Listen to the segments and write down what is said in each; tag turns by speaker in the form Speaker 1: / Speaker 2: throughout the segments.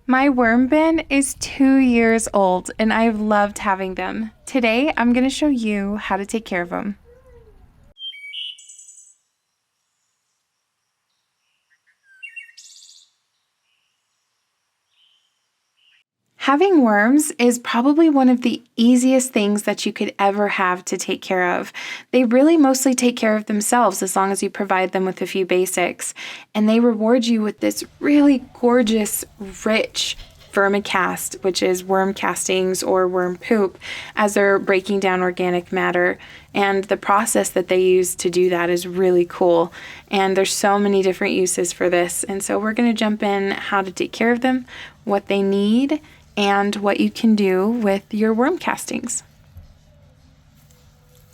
Speaker 1: My worm bin is 2 years old and I've loved having them. Today I'm going to show you how to take care of them. Having worms is probably one of the easiest things that you could ever have to take care of. They really mostly take care of themselves as long as you provide them with a few basics. And they reward you with this really gorgeous, rich vermicast, which is worm castings or worm poop, as they're breaking down organic matter. And the process that they use to do that is really cool. And there's so many different uses for this. And so we're going to jump in how to take care of them, what they need, and what you can do with your worm castings.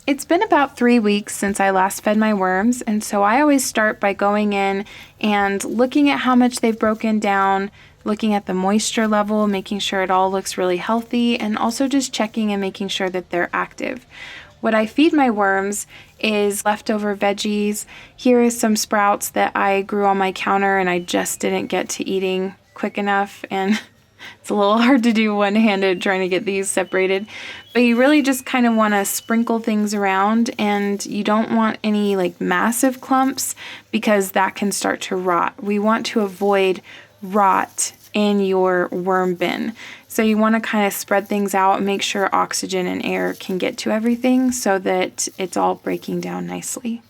Speaker 1: It's been about 3 weeks since I last fed my worms, and so I always start by going in and looking at how much they've broken down, looking at the moisture level, making sure it all looks really healthy, and also just checking and making sure that they're active. What I feed my worms is leftover veggies. Here is some sprouts that I grew on my counter and I just didn't get to eating quick enough, and it's a little hard to do one-handed trying to get these separated, but you really just kind of want to sprinkle things around, and you don't want any like massive clumps because that can start to rot. We want to avoid rot in your worm bin. So you want to kind of spread things out and make sure oxygen and air can get to everything so that it's all breaking down nicely.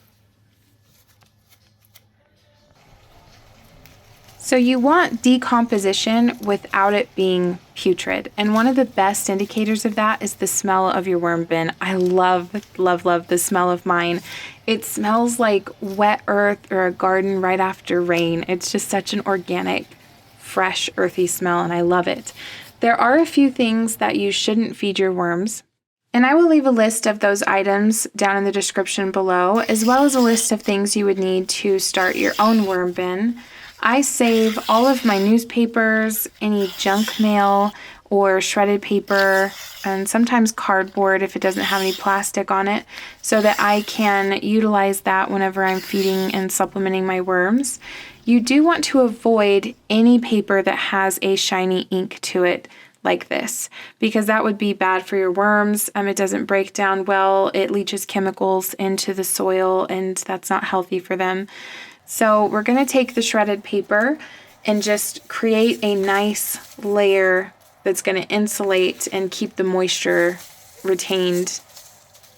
Speaker 1: So you want decomposition without it being putrid. And one of the best indicators of that is the smell of your worm bin. I love, love, love the smell of mine. It smells like wet earth or a garden right after rain. It's just such an organic, fresh, earthy smell, and I love it. There are a few things that you shouldn't feed your worms, and I will leave a list of those items down in the description below, as well as a list of things you would need to start your own worm bin. I save all of my newspapers, any junk mail or shredded paper, and sometimes cardboard if it doesn't have any plastic on it, so that I can utilize that whenever I'm feeding and supplementing my worms. You do want to avoid any paper that has a shiny ink to it like this, because that would be bad for your worms. It doesn't break down well, it leaches chemicals into the soil, and that's not healthy for them. So we're going to take the shredded paper and just create a nice layer that's going to insulate and keep the moisture retained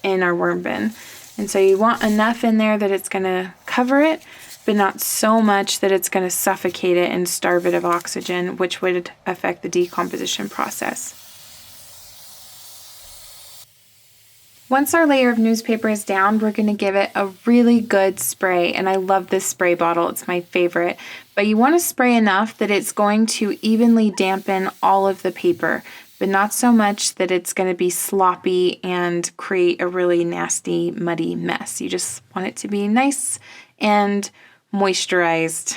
Speaker 1: in our worm bin. And so you want enough in there that it's going to cover it, but not so much that it's going to suffocate it and starve it of oxygen, which would affect the decomposition process. Once our layer of newspaper is down, we're going to give it a really good spray, and I love this spray bottle. It's my favorite. But you want to spray enough that it's going to evenly dampen all of the paper, but not so much that it's going to be sloppy and create a really nasty, muddy mess. You just want it to be nice and moisturized.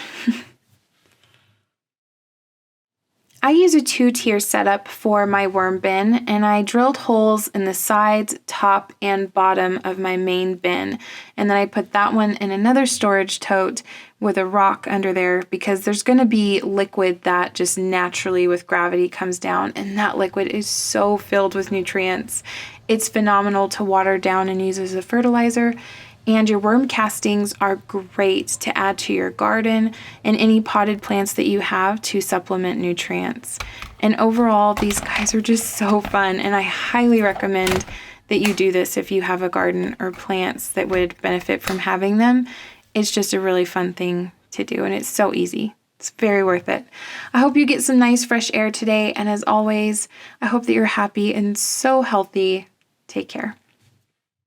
Speaker 1: I use a 2-tier setup for my worm bin, and I drilled holes in the sides, top, and bottom of my main bin. And then I put that one in another storage tote with a rock under there, because there's going to be liquid that just naturally with gravity comes down, and that liquid is so filled with nutrients. It's phenomenal to water down and use as a fertilizer. And your worm castings are great to add to your garden and any potted plants that you have to supplement nutrients. And overall, these guys are just so fun, and I highly recommend that you do this if you have a garden or plants that would benefit from having them. It's just a really fun thing to do, and it's so easy. It's very worth it. I hope you get some nice fresh air today, and as always, I hope that you're happy and so healthy. Take care.